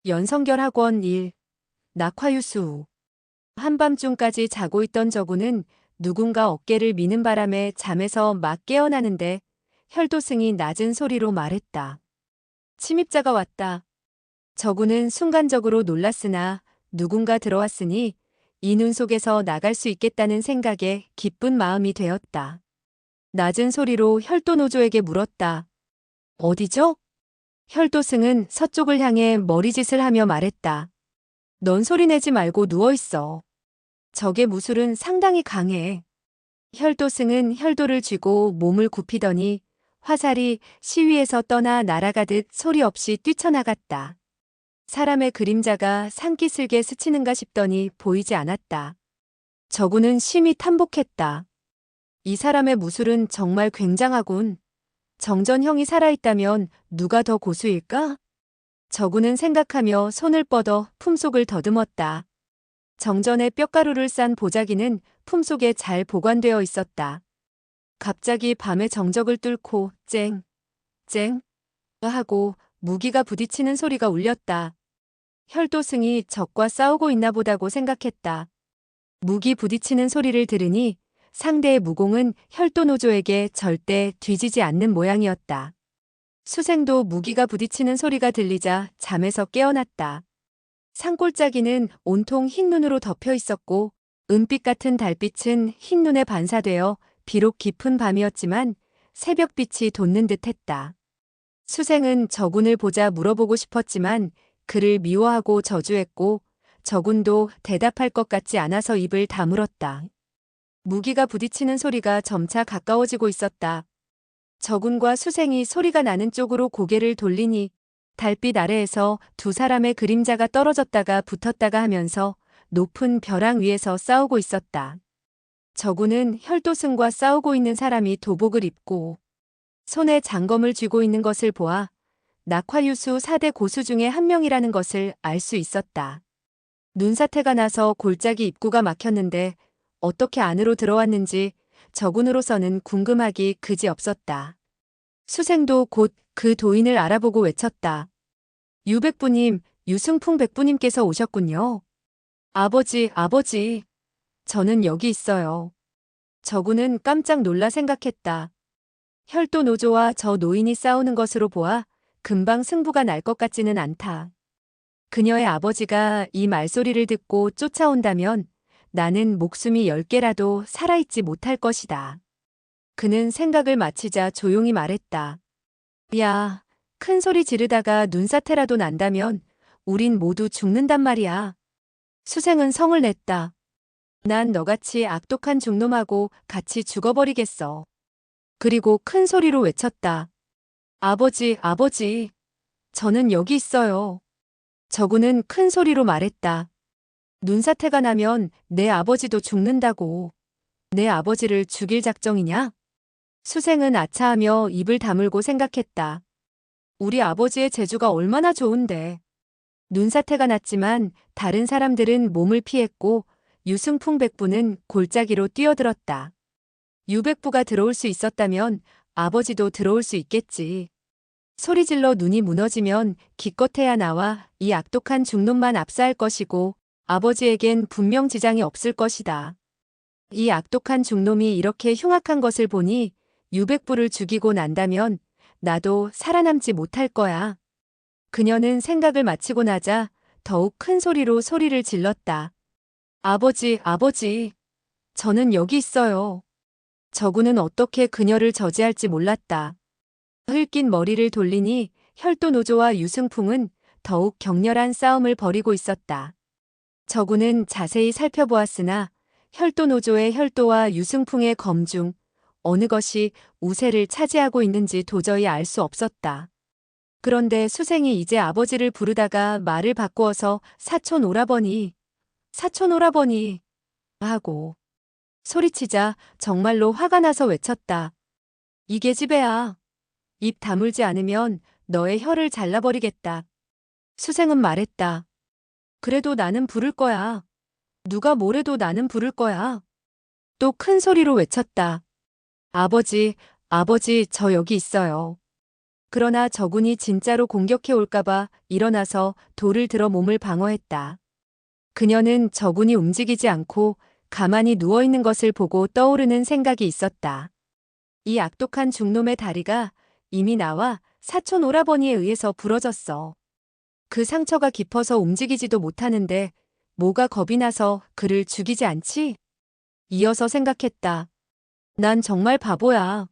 연성결학원 1. 낙화유수. 한밤중까지 자고 있던 저구는 누군가 어깨를 미는 바람에 잠에서 막 깨어나는데 혈도승이 낮은 소리로 말했다. 침입자가 왔다. 저구는 순간적으로 놀랐으나 누군가 들어왔으니 이 눈 속에서 나갈 수 있겠다는 생각에 기쁜 마음이 되었다. 낮은 소리로 혈도노조에게 물었다. 어디죠? 혈도승은 서쪽을 향해 머리짓을 하며 말했다. 넌 소리내지 말고 누워있어. 적의 무술은 상당히 강해. 혈도승은 혈도를 쥐고 몸을 굽히더니 화살이 시위에서 떠나 날아가듯 소리 없이 뛰쳐나갔다. 사람의 그림자가 산기슭에 스치는가 싶더니 보이지 않았다. 저구는 심히 탐복했다. 이 사람의 무술은 정말 굉장하군. 정전형이 살아있다면 누가 더 고수일까? 저구는 생각하며 손을 뻗어 품속을 더듬었다. 정전에 뼈가루를 싼 보자기는 품속에 잘 보관되어 있었다. 갑자기 밤의 정적을 뚫고 쨍, 쨍 하고 무기가 부딪히는 소리가 울렸다. 혈도승이 적과 싸우고 있나 보다고 생각했다. 무기 부딪히는 소리를 들으니 상대의 무공은 혈도노조에게 절대 뒤지지 않는 모양이었다. 수생도 무기가 부딪히는 소리가 들리자 잠에서 깨어났다. 산골짜기는 온통 흰 눈으로 덮여 있었고 은빛 같은 달빛은 흰 눈에 반사되어 비록 깊은 밤이었지만 새벽빛이 돋는 듯했다. 수생은 저군을 보자 물어보고 싶었지만 그를 미워하고 저주했고 저군도 대답할 것 같지 않아서 입을 다물었다. 무기가 부딪히는 소리가 점차 가까워지고 있었다. 저군과 수생이 소리가 나는 쪽으로 고개를 돌리니 달빛 아래에서 두 사람의 그림자가 떨어졌다가 붙었다가 하면서 높은 벼랑 위에서 싸우고 있었다. 저군은 혈도승과 싸우고 있는 사람이 도복을 입고 손에 장검을 쥐고 있는 것을 보아 낙화유수 4대 고수 중에 한 명이라는 것을 알 수 있었다. 눈사태가 나서 골짜기 입구가 막혔는데 어떻게 안으로 들어왔는지 저군으로서는 궁금하기 그지없었다. 수생도 곧 그 도인을 알아보고 외쳤다. 유백부님, 유승풍 백부님께서 오셨군요. 아버지, 아버지. 저는 여기 있어요. 저군은 깜짝 놀라 생각했다. 혈도 노조와 저 노인이 싸우는 것으로 보아 금방 승부가 날 것 같지는 않다. 그녀의 아버지가 이 말소리를 듣고 쫓아온다면 나는 목숨이 10개라도 살아있지 못할 것이다. 그는 생각을 마치자 조용히 말했다. 야, 큰 소리 지르다가 눈사태라도 난다면 우린 모두 죽는단 말이야. 수생은 성을 냈다. 난 너같이 악독한 중놈하고 같이 죽어버리겠어. 그리고 큰 소리로 외쳤다. 아버지, 아버지. 저는 여기 있어요. 저구는 큰 소리로 말했다. 눈사태가 나면 내 아버지도 죽는다고. 내 아버지를 죽일 작정이냐? 수생은 아차하며 입을 다물고 생각했다. 우리 아버지의 재주가 얼마나 좋은데. 눈사태가 났지만 다른 사람들은 몸을 피했고 유승풍 백부는 골짜기로 뛰어들었다. 유백부가 들어올 수 있었다면 아버지도 들어올 수 있겠지. 소리질러 눈이 무너지면 기껏해야 나와 이 악독한 중놈만 압사할 것이고 아버지에겐 분명 지장이 없을 것이다. 이 악독한 중놈이 이렇게 흉악한 것을 보니 유백부를 죽이고 난다면 나도 살아남지 못할 거야. 그녀는 생각을 마치고 나자 더욱 큰 소리로 소리를 질렀다. 아버지, 아버지. 저는 여기 있어요. 저구는 어떻게 그녀를 저지할지 몰랐다. 흘긴 머리를 돌리니 혈도노조와 유승풍은 더욱 격렬한 싸움을 벌이고 있었다. 저구는 자세히 살펴보았으나 혈도노조의 혈도와 유승풍의 검 중 어느 것이 우세를 차지하고 있는지 도저히 알 수 없었다. 그런데 수생이 이제 아버지를 부르다가 말을 바꾸어서 사촌 오라버니, 사촌 오라버니 하고 소리치자 정말로 화가 나서 외쳤다. 이 계집애야. 입 다물지 않으면 너의 혀를 잘라버리겠다. 수생은 말했다. 그래도 나는 부를 거야. 누가 뭐래도 나는 부를 거야. 또 큰 소리로 외쳤다. 아버지, 아버지, 저 여기 있어요. 그러나 저군이 진짜로 공격해 올까봐 일어나서 돌을 들어 몸을 방어했다. 그녀는 저군이 움직이지 않고 가만히 누워있는 것을 보고 떠오르는 생각이 있었다. 이 악독한 중놈의 다리가 이미 나와 사촌 오라버니에 의해서 부러졌어. 그 상처가 깊어서 움직이지도 못하는데 뭐가 겁이 나서 그를 죽이지 않지? 이어서 생각했다. 난 정말 바보야.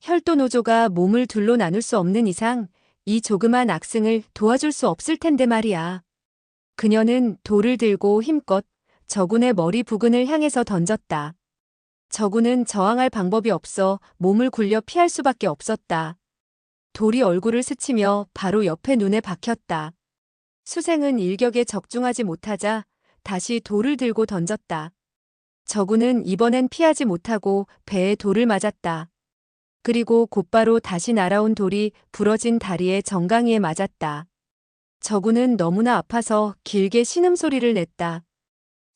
혈도노조가 몸을 둘로 나눌 수 없는 이상 이 조그만 악승을 도와줄 수 없을 텐데 말이야. 그녀는 돌을 들고 힘껏 저군의 머리 부근을 향해서 던졌다. 저군은 저항할 방법이 없어 몸을 굴려 피할 수밖에 없었다. 돌이 얼굴을 스치며 바로 옆에 눈에 박혔다. 수생은 일격에 적중하지 못하자 다시 돌을 들고 던졌다. 저군은 이번엔 피하지 못하고 배에 돌을 맞았다. 그리고 곧바로 다시 날아온 돌이 부러진 다리의 정강이에 맞았다. 저군은 너무나 아파서 길게 신음소리를 냈다.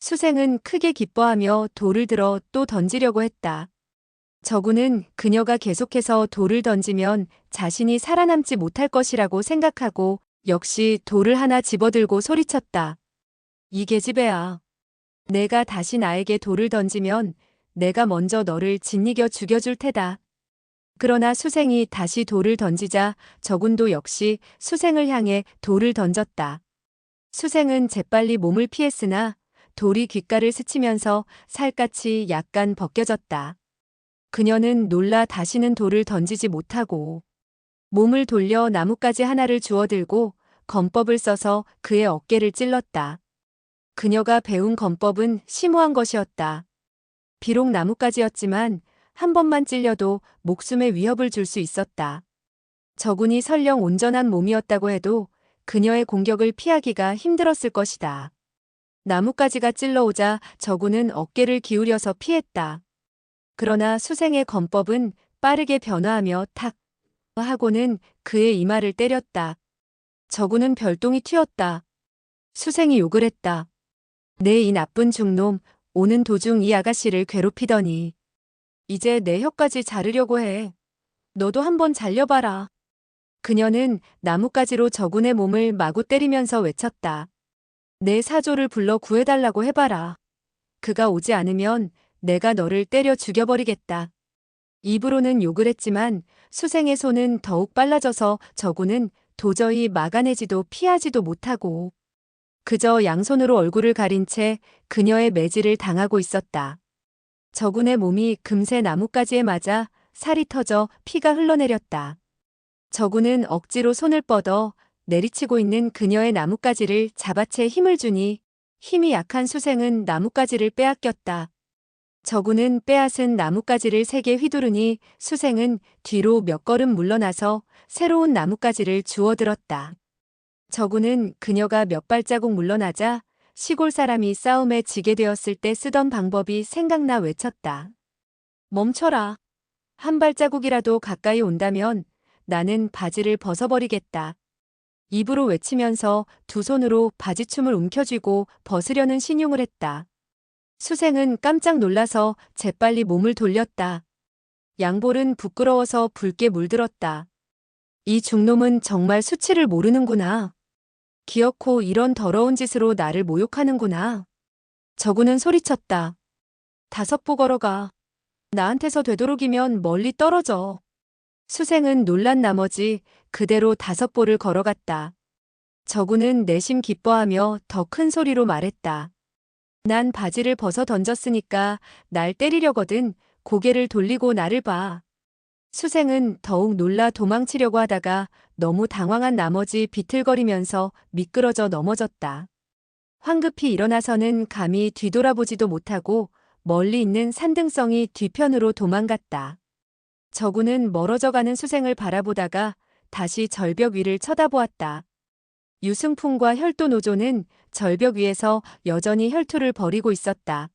수생은 크게 기뻐하며 돌을 들어 또 던지려고 했다. 저군은 그녀가 계속해서 돌을 던지면 자신이 살아남지 못할 것이라고 생각하고 역시 돌을 하나 집어들고 소리쳤다. 이 계집애야. 내가 다시 나에게 돌을 던지면 내가 먼저 너를 짓이겨 죽여줄 테다. 그러나 수생이 다시 돌을 던지자 저군도 역시 수생을 향해 돌을 던졌다. 수생은 재빨리 몸을 피했으나 돌이 귓가를 스치면서 살갗이 약간 벗겨졌다. 그녀는 놀라 다시는 돌을 던지지 못하고 몸을 돌려 나뭇가지 하나를 주워들고 건법을 써서 그의 어깨를 찔렀다. 그녀가 배운 건법은 심오한 것이었다. 비록 나뭇가지였지만 한 번만 찔려도 목숨에 위협을 줄 수 있었다. 저군이 설령 온전한 몸이었다고 해도 그녀의 공격을 피하기가 힘들었을 것이다. 나뭇가지가 찔러오자 저군은 어깨를 기울여서 피했다. 그러나 수생의 건법은 빠르게 변화하며 탁 하고는 그의 이마를 때렸다. 저군은 별똥이 튀었다. 수생이 욕을 했다. 내 이 나쁜 중놈, 오는 도중 이 아가씨를 괴롭히더니 이제 내 혀까지 자르려고 해. 너도 한번 잘려봐라. 그녀는 나뭇가지로 저군의 몸을 마구 때리면서 외쳤다. 내 사조를 불러 구해달라고 해봐라. 그가 오지 않으면 내가 너를 때려 죽여버리겠다. 입으로는 욕을 했지만 수생의 손은 더욱 빨라져서 저군은 도저히 막아내지도 피하지도 못하고 그저 양손으로 얼굴을 가린 채 그녀의 매질을 당하고 있었다. 저군의 몸이 금세 나뭇가지에 맞아 살이 터져 피가 흘러내렸다. 저군은 억지로 손을 뻗어 내리치고 있는 그녀의 나뭇가지를 잡아채 힘을 주니 힘이 약한 수생은 나뭇가지를 빼앗겼다. 저군은 빼앗은 나뭇가지를 세게 휘두르니 수생은 뒤로 몇 걸음 물러나서 새로운 나뭇가지를 주워들었다. 저군은 그녀가 몇 발자국 물러나자 시골 사람이 싸움에 지게 되었을 때 쓰던 방법이 생각나 외쳤다. 멈춰라. 한 발자국이라도 가까이 온다면 나는 바지를 벗어버리겠다. 입으로 외치면서 두 손으로 바지춤을 움켜쥐고 벗으려는 신용을 했다. 수생은 깜짝 놀라서 재빨리 몸을 돌렸다. 양볼은 부끄러워서 붉게 물들었다. 이 중놈은 정말 수치를 모르는구나. 기어코 이런 더러운 짓으로 나를 모욕하는구나. 저군은 소리쳤다. 5보 걸어가. 나한테서 되도록이면 멀리 떨어져. 수생은 놀란 나머지 그대로 5보를 걸어갔다. 저군은 내심 기뻐하며 더 큰 소리로 말했다. 난 바지를 벗어 던졌으니까 날 때리려거든. 고개를 돌리고 나를 봐. 수생은 더욱 놀라 도망치려고 하다가 너무 당황한 나머지 비틀거리면서 미끄러져 넘어졌다. 황급히 일어나서는 감히 뒤돌아보지도 못하고 멀리 있는 산등성이 뒤편으로 도망갔다. 저군은 멀어져가는 수생을 바라보다가 다시 절벽 위를 쳐다보았다. 유승풍과 혈도노조는 절벽 위에서 여전히 혈투를 벌이고 있었다.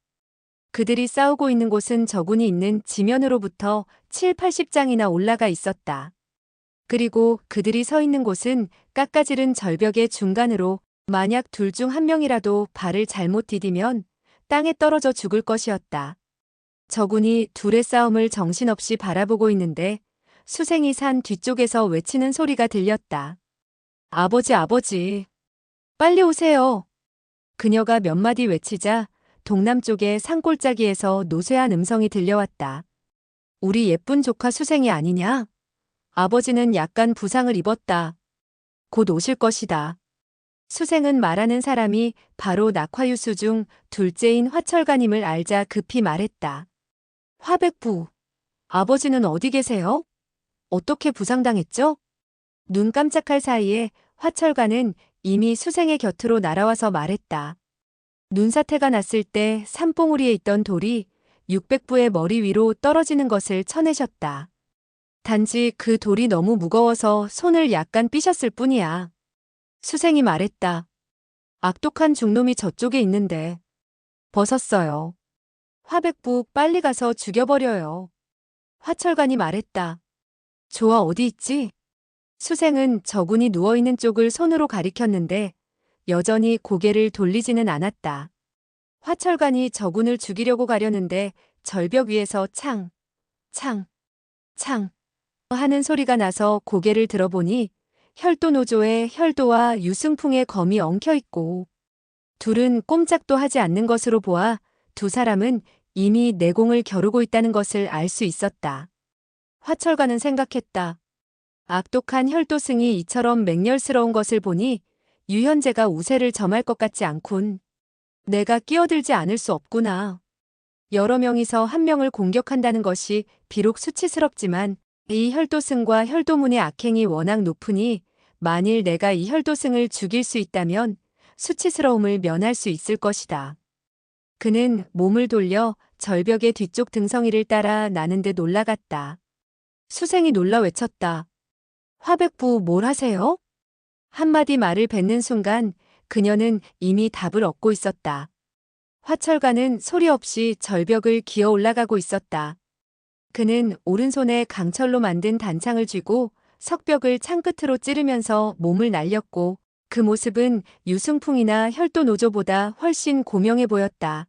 그들이 싸우고 있는 곳은 저군이 있는 지면으로부터 7, 80장이나 올라가 있었다. 그리고 그들이 서 있는 곳은 깎아지른 절벽의 중간으로 만약 둘 중 한 명이라도 발을 잘못 디디면 땅에 떨어져 죽을 것이었다. 저군이 둘의 싸움을 정신없이 바라보고 있는데 수생이 산 뒤쪽에서 외치는 소리가 들렸다. 아버지, 아버지. 빨리 오세요. 그녀가 몇 마디 외치자 동남쪽의 산골짜기에서 노쇠한 음성이 들려왔다. 우리 예쁜 조카 수생이 아니냐? 아버지는 약간 부상을 입었다. 곧 오실 것이다. 수생은 말하는 사람이 바로 낙화유수 중 둘째인 화철가님을 알자 급히 말했다. 화백부, 아버지는 어디 계세요? 어떻게 부상당했죠? 눈 깜짝할 사이에 화철가는 이미 수생의 곁으로 날아와서 말했다. 눈사태가 났을 때 산봉우리에 있던 돌이 육백부의 머리 위로 떨어지는 것을 쳐내셨다. 단지 그 돌이 너무 무거워서 손을 약간 삐셨을 뿐이야. 수생이 말했다. 악독한 중놈이 저쪽에 있는데. 벗었어요. 화백부 빨리 가서 죽여버려요. 화철관이 말했다. 좋아, 어디 있지? 수생은 저군이 누워있는 쪽을 손으로 가리켰는데 여전히 고개를 돌리지는 않았다. 화철관이 저군을 죽이려고 가려는데 절벽 위에서 창, 창, 창 하는 소리가 나서 고개를 들어보니 혈도노조의 혈도와 유승풍의 검이 엉켜있고 둘은 꼼짝도 하지 않는 것으로 보아 두 사람은 이미 내공을 겨루고 있다는 것을 알 수 있었다. 화철관은 생각했다. 악독한 혈도승이 이처럼 맹렬스러운 것을 보니 유현재가 우세를 점할 것 같지 않군. 내가 끼어들지 않을 수 없구나. 여러 명이서 한 명을 공격한다는 것이 비록 수치스럽지만 이 혈도승과 혈도문의 악행이 워낙 높으니 만일 내가 이 혈도승을 죽일 수 있다면 수치스러움을 면할 수 있을 것이다. 그는 몸을 돌려 절벽의 뒤쪽 등성이를 따라 나는 듯 올라갔다. 수생이 놀라 외쳤다. 화백부 뭘 하세요? 한마디 말을 뱉는 순간 그녀는 이미 답을 얻고 있었다. 화철관은 소리 없이 절벽을 기어 올라가고 있었다. 그는 오른손에 강철로 만든 단창을 쥐고 석벽을 창끝으로 찌르면서 몸을 날렸고 그 모습은 유승풍이나 혈도노조보다 훨씬 고명해 보였다.